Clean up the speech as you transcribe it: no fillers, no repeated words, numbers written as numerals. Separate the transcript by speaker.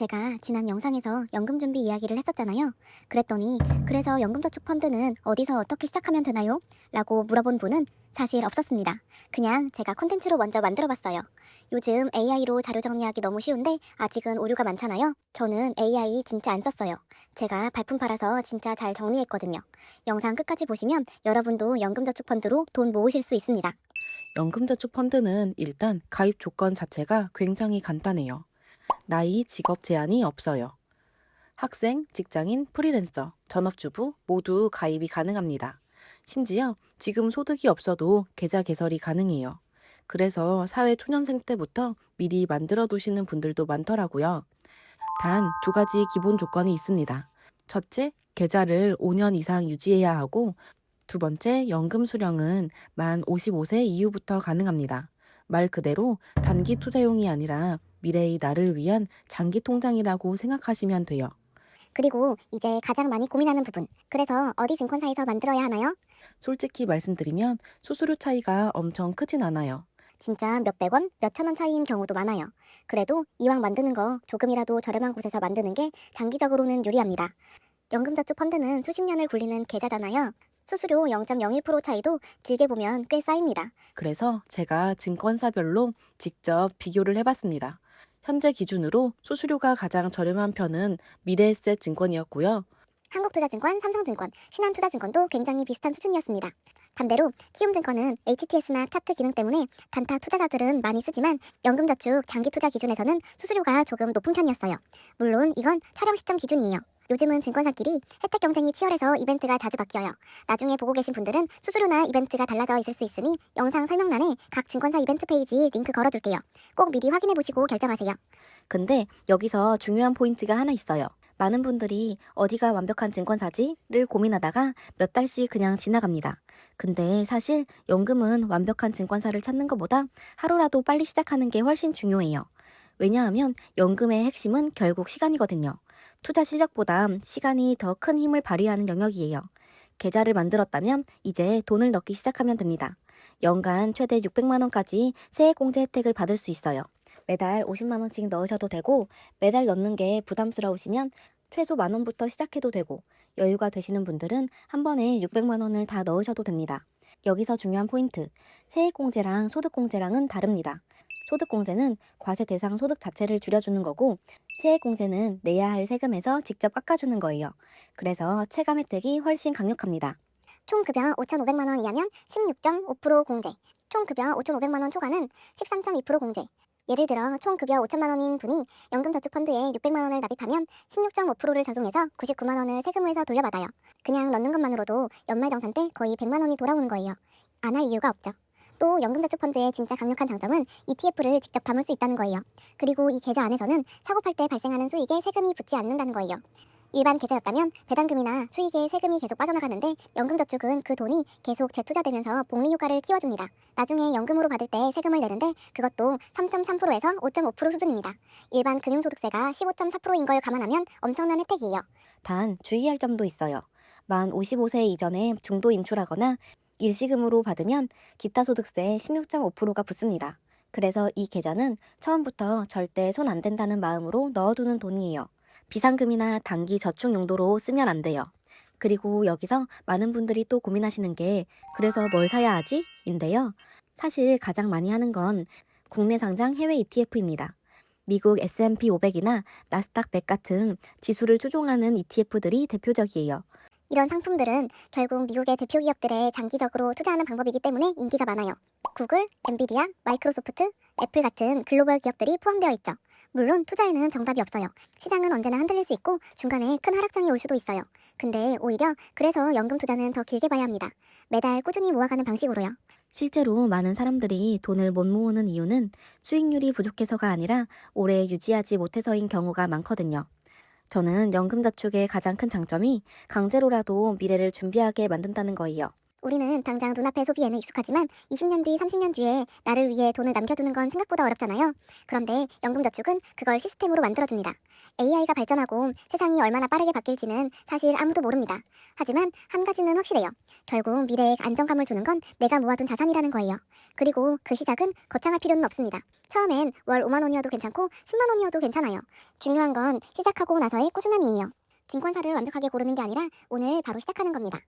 Speaker 1: 제가 지난 영상에서 연금 준비 이야기를 했었잖아요. 그랬더니 그래서 연금저축펀드는 어디서 어떻게 시작하면 되나요? 라고 물어본 분은 사실 없었습니다. 그냥 제가 콘텐츠로 먼저 만들어봤어요. 요즘 AI로 자료 정리하기 너무 쉬운데 아직은 오류가 많잖아요. 저는 AI 진짜 안 썼어요. 제가 발품 팔아서 진짜 잘 정리했거든요. 영상 끝까지 보시면 여러분도 연금저축펀드로 돈 모으실 수 있습니다.
Speaker 2: 연금저축 펀드는 일단 가입 조건 자체가 굉장히 간단해요. 나이, 직업 제한이 없어요. 학생, 직장인, 프리랜서, 전업주부 모두 가입이 가능합니다. 심지어 지금 소득이 없어도 계좌 개설이 가능해요. 그래서 사회 초년생 때부터 미리 만들어 두시는 분들도 많더라고요. 단 두 가지 기본 조건이 있습니다. 첫째, 계좌를 5년 이상 유지해야 하고 두 번째, 연금 수령은 만 55세 이후부터 가능합니다. 말 그대로 단기 투자용이 아니라 미래의 나를 위한 장기 통장이라고 생각하시면 돼요.
Speaker 1: 그리고 이제 가장 많이 고민하는 부분. 그래서 어디 증권사에서 만들어야 하나요?
Speaker 2: 솔직히 말씀드리면 수수료 차이가 엄청 크진 않아요.
Speaker 1: 진짜 몇백 원, 몇천 원 차이인 경우도 많아요. 그래도 이왕 만드는 거 조금이라도 저렴한 곳에서 만드는 게 장기적으로는 유리합니다. 연금저축 펀드는 수십 년을 굴리는 계좌잖아요. 수수료 0.01% 차이도 길게 보면 꽤 쌓입니다.
Speaker 2: 그래서 제가 증권사별로 직접 비교를 해봤습니다. 현재 기준으로 수수료가 가장 저렴한 편은 미래에셋 증권이었고요.
Speaker 1: 한국투자증권, 삼성증권, 신한투자증권도 굉장히 비슷한 수준이었습니다. 반대로 키움증권은 HTS나 차트 기능 때문에 단타 투자자들은 많이 쓰지만 연금저축 장기투자 기준에서는 수수료가 조금 높은 편이었어요. 물론 이건 촬영 시점 기준이에요. 요즘은 증권사끼리 혜택 경쟁이 치열해서 이벤트가 자주 바뀌어요. 나중에 보고 계신 분들은 수수료나 이벤트가 달라져 있을 수 있으니 영상 설명란에 각 증권사 이벤트 페이지 링크 걸어둘게요. 꼭 미리 확인해보시고 결정하세요.
Speaker 2: 근데 여기서 중요한 포인트가 하나 있어요. 많은 분들이 어디가 완벽한 증권사지를 고민하다가 몇 달씩 그냥 지나갑니다. 근데 사실 연금은 완벽한 증권사를 찾는 것보다 하루라도 빨리 시작하는 게 훨씬 중요해요. 왜냐하면 연금의 핵심은 결국 시간이거든요. 투자 실력보다 시간이 더 큰 힘을 발휘하는 영역이에요. 계좌를 만들었다면 이제 돈을 넣기 시작하면 됩니다. 연간 최대 600만 원까지 세액공제 혜택을 받을 수 있어요. 매달 50만 원씩 넣으셔도 되고 매달 넣는 게 부담스러우시면 최소 만 원부터 시작해도 되고 여유가 되시는 분들은 한 번에 600만 원을 다 넣으셔도 됩니다. 여기서 중요한 포인트. 세액공제랑 소득공제랑은 다릅니다. 소득공제는 과세 대상 소득 자체를 줄여주는 거고 세액공제는 내야 할 세금에서 직접 깎아주는 거예요. 그래서 체감 혜택이 훨씬 강력합니다.
Speaker 1: 총 급여 5,500만 원 이하면 16.5% 공제, 총 급여 5,500만 원 초과는 13.2% 공제. 예를 들어 총 급여 5천만 원인 분이 연금저축펀드에 600만 원을 납입하면 16.5%를 적용해서 99만 원을 세금에서 돌려받아요. 그냥 넣는 것만으로도 연말정산 때 거의 100만 원이 돌아오는 거예요. 안 할 이유가 없죠. 또 연금저축펀드의 진짜 강력한 장점은 ETF를 직접 담을 수 있다는 거예요. 그리고 이 계좌 안에서는 사고 팔 때 발생하는 수익에 세금이 붙지 않는다는 거예요. 일반 계좌였다면 배당금이나 수익에 세금이 계속 빠져나가는데 연금저축은 그 돈이 계속 재투자되면서 복리 효과를 키워줍니다. 나중에 연금으로 받을 때 세금을 내는데 그것도 3.3%에서 5.5% 수준입니다. 일반 금융소득세가 15.4%인 걸 감안하면 엄청난 혜택이에요.
Speaker 2: 단 주의할 점도 있어요. 만 55세 이전에 중도 인출하거나 일시금으로 받으면 기타 소득세 16.5%가 붙습니다. 그래서 이 계좌는 처음부터 절대 손 안 된다는 마음으로 넣어두는 돈이에요. 비상금이나 단기 저축 용도로 쓰면 안 돼요. 그리고 여기서 많은 분들이 또 고민하시는 게 그래서 뭘 사야 하지? 인데요. 사실 가장 많이 하는 건 국내 상장 해외 ETF입니다. 미국 S&P 500이나 나스닥 100 같은 지수를 추종하는 ETF들이 대표적이에요.
Speaker 1: 이런 상품들은 결국 미국의 대표 기업들에 장기적으로 투자하는 방법이기 때문에 인기가 많아요. 구글, 엔비디아, 마이크로소프트, 애플 같은 글로벌 기업들이 포함되어 있죠. 물론 투자에는 정답이 없어요. 시장은 언제나 흔들릴 수 있고 중간에 큰 하락장이 올 수도 있어요. 근데 오히려 그래서 연금 투자는 더 길게 봐야 합니다. 매달 꾸준히 모아가는 방식으로요.
Speaker 2: 실제로 많은 사람들이 돈을 못 모으는 이유는 수익률이 부족해서가 아니라 오래 유지하지 못해서인 경우가 많거든요. 저는 연금저축의 가장 큰 장점이 강제로라도 미래를 준비하게 만든다는 거예요.
Speaker 1: 우리는 당장 눈앞의 소비에는 익숙하지만 20년 뒤, 30년 뒤에 나를 위해 돈을 남겨두는 건 생각보다 어렵잖아요. 그런데 연금저축은 그걸 시스템으로 만들어줍니다. AI가 발전하고 세상이 얼마나 빠르게 바뀔지는 사실 아무도 모릅니다. 하지만 한 가지는 확실해요. 결국 미래에 안정감을 주는 건 내가 모아둔 자산이라는 거예요. 그리고 그 시작은 거창할 필요는 없습니다. 처음엔 월 5만 원이어도 괜찮고 10만 원이어도 괜찮아요. 중요한 건 시작하고 나서의 꾸준함이에요. 증권사를 완벽하게 고르는 게 아니라 오늘 바로 시작하는 겁니다.